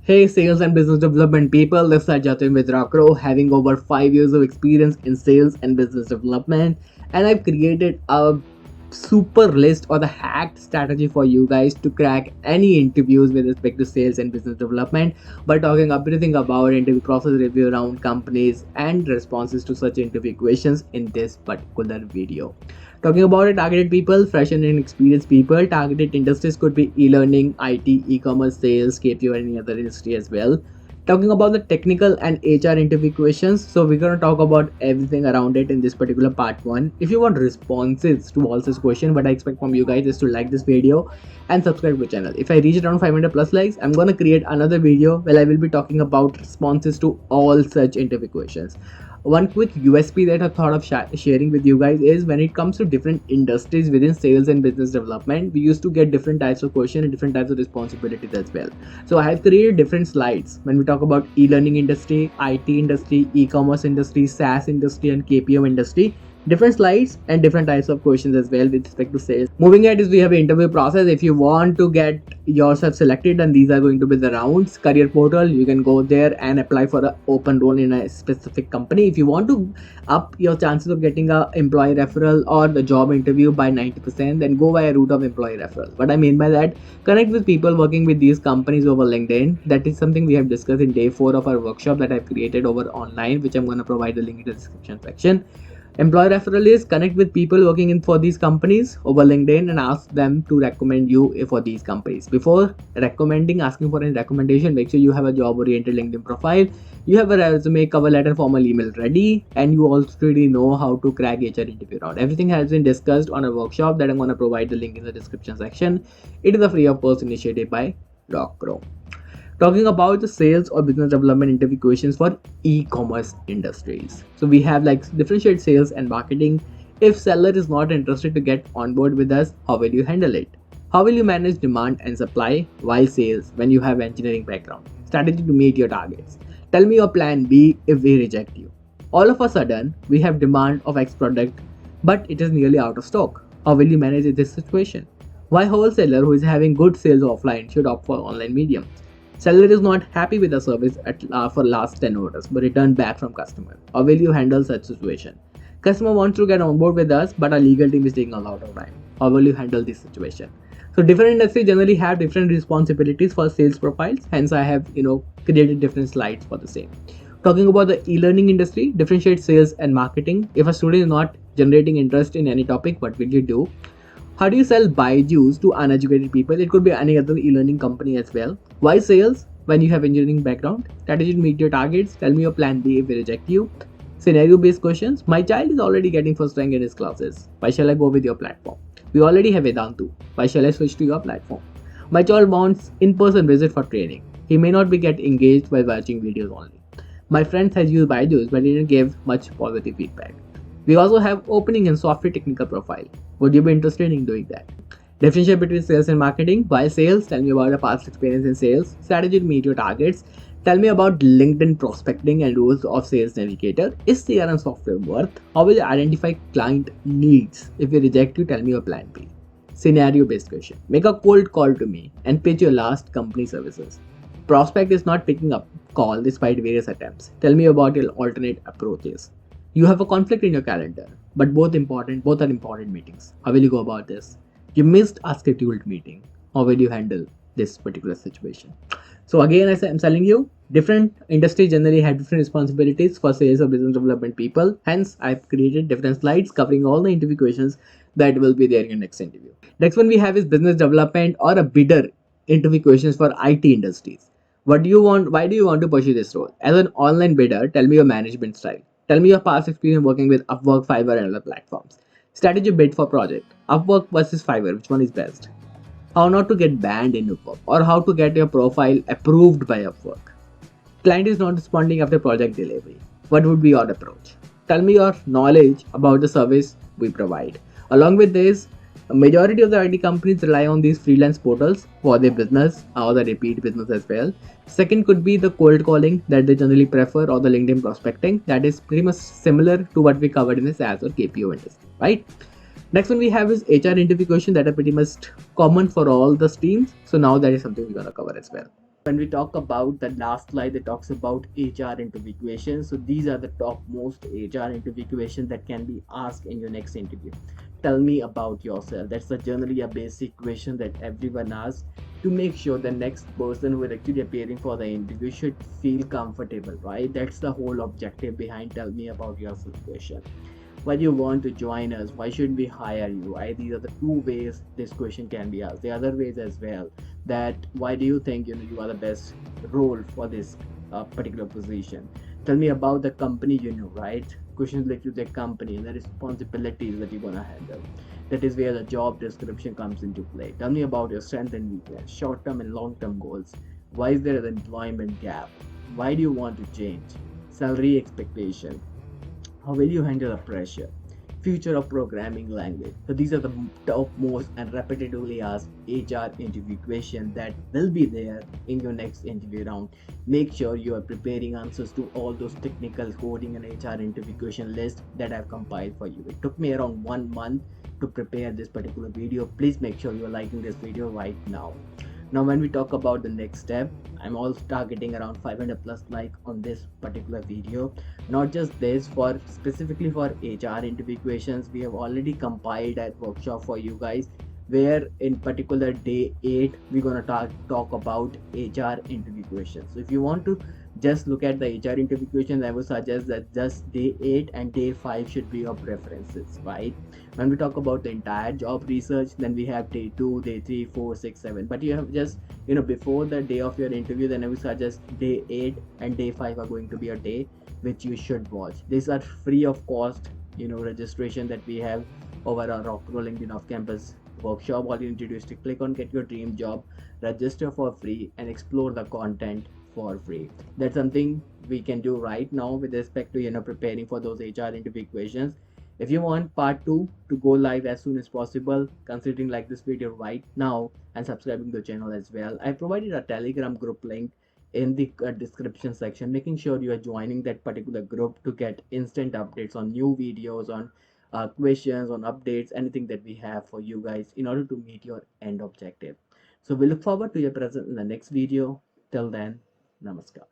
Hey, sales and business development people, this is Jatin with Rockro, having over 5 years of experience in sales and business development, and I've created a super list or the hacked strategy for you guys to crack any interviews with respect to sales and business development by talking everything about interview process, review around companies, and responses to such interview questions in this particular video. Talking about it, targeted people, fresh and inexperienced people. Targeted industries could be e-learning, IT, e-commerce, sales, KPO, and any other industry as well. Talking about the technical and HR interview questions, so we're gonna talk about everything around it in this particular part one. If you want responses to all this question, what I expect from you guys is to like this video and subscribe to the channel. If I reach around 500 plus likes, I'm gonna create another video where I will be talking about responses to all such interview questions. One quick USP that I thought of sharing with you guys is when it comes to different industries within sales and business development, we used to get different types of questions and different types of responsibilities as well. So I have created different slides when we talk about e-learning industry, IT industry, e-commerce industry, SaaS industry, and KPO industry. Different slides and different types of questions as well with respect to sales. Moving ahead is we have an interview process. If you want to get yourself selected, and these are going to be the rounds. Career portal, you can go there and apply for an open role in a specific company. If you want to up your chances of getting a employee referral or the job interview by 90%, then go by a route of employee referral. What I mean by that, connect with people working with these companies over LinkedIn. That is something we have discussed in day 4 of our workshop that I've created over online, which I'm going to provide the link in the description section. Employee referral is connect with people working in for these companies over LinkedIn and ask them to recommend you for these companies. Before recommending, asking for any recommendation, make sure you have a job oriented LinkedIn profile, you have a resume, cover letter, formal email ready, and you already know how to crack HR interview round. Everything has been discussed on a workshop that I'm going to provide the link in the description section. It is a free of course initiative by Rockro. Talking about the sales or business development interview questions for e-commerce industries. So we have like differentiate sales and marketing. If seller is not interested to get on board with us, how will you handle it? How will you manage demand and supply while sales when you have engineering background? Strategy to meet your targets. Tell me your plan B if we reject you. All of a sudden, we have demand of X product, but it is nearly out of stock. How will you manage this situation? Why wholesaler who is having good sales offline should opt for online medium? Seller is not happy with the service for last 10 orders but returned back from customer. How will you handle such situation? Customer wants to get on board with us but our legal team is taking a lot of time. How will you handle this situation? So different industries generally have different responsibilities for sales profiles. Hence I have created different slides for the same. Talking about the e-learning industry, differentiate sales and marketing. If a student is not generating interest in any topic, what will you do? How do you sell Byju's to uneducated people? It could be any other e-learning company as well. Why sales when you have engineering background? Strategy to meet your targets. Tell me your plan B if we reject you. Scenario based questions. My child is already getting first rank in his classes. Why shall I go with your platform? We already have Vedantu. Why shall I switch to your platform? My child wants in-person visit for training. He may not be get engaged by watching videos only. My friend has used Byju's but didn't give much positive feedback. We also have opening in software technical profile. Would you be interested in doing that? Differentiate between sales and marketing. Why sales? Tell me about your past experience in sales. Strategy to meet your targets. Tell me about LinkedIn prospecting and rules of Sales Navigator. Is CRM software worth? How will you identify client needs? If we reject you, tell me your plan B. Scenario based question. Make a cold call to me and pitch your last company services. Prospect is not picking up call despite various attempts. Tell me about your alternate approaches. You have a conflict in your calendar, but both are important meetings. How will you go about this? You missed a scheduled meeting. How will you handle this particular situation? So again, as I'm telling you, different industries generally have different responsibilities for sales or business development people. Hence, I've created different slides covering all the interview questions that will be there in your next interview. Next one we have is business development or a bidder interview questions for IT industries. What do you want? Why do you want to pursue this role? As an online bidder, tell me your management style. Tell me your past experience working with Upwork, Fiverr, and other platforms. Strategy bid for project. Upwork versus Fiverr, which one is best? How not to get banned in Upwork or how to get your profile approved by Upwork. Client is not responding after project delivery. What would be your approach? Tell me your knowledge about the service we provide. Along with this, a majority of the IT companies rely on these freelance portals for their business or the repeat business as well. Second could be the cold calling that they generally prefer or the LinkedIn prospecting that is pretty much similar to what we covered in the SaaS or KPO industry, right? Next one we have is HR interview questions that are pretty much common for all the streams. So now that is something we're gonna cover as well. When we talk about the last slide that talks about HR interview questions, so these are the top most HR interview questions that can be asked in your next interview. Tell me about yourself. That's generally a basic question that everyone asks to make sure the next person who is actually appearing for the interview should feel comfortable, right? That's the whole objective behind tell me about yourself question. Why do you want to join us? Why should we hire you? Right? These are the two ways this question can be asked. The other ways as well, that why do you think you are the best role for this particular position? Tell me about the company, right? Questions related to the company and the responsibilities that you're gonna handle. That is where the job description comes into play. Tell me about your strength and weakness, short-term and long-term goals. Why is there an employment gap? Why do you want to change? Salary expectation, how will you handle the pressure? Future of programming language. So these are the top most and repetitively asked HR interview questions that will be there in your next interview round. Make sure you are preparing answers to all those technical coding and HR interview question list that I've compiled for you. It took me around 1 month to prepare this particular video. Please make sure you're liking this video right now. Now, when we talk about the next step, I'm also targeting around 500 plus like on this particular video. Not just this, for specifically for HR interview questions, we have already compiled that workshop for you guys, where in particular day 8 we're gonna talk about HR interview questions. So if you want to just look at the HR interview questions, I would suggest that just day 8 and day 5 should be your preferences, right? When we talk about the entire job research, then we have day 2, day 3, 4, 6, 7. But you have just, before the day of your interview, then I would suggest day 8 and day 5 are going to be a day which you should watch. These are free of cost, registration that we have over our Rockro LinkedIn off campus workshop. All you need to do is to click on get your dream job, register for free, and explore the content for free. That's something we can do right now with respect to preparing for those HR interview questions. If you want part 2 to go live as soon as possible, considering like this video right now and subscribing to the channel as well, I provided a Telegram group link in the description section, making sure you are joining that particular group to get instant updates on new videos, on questions, on updates, anything that we have for you guys in order to meet your end objective. So we look forward to your presence in the next video. Till then, namaskar.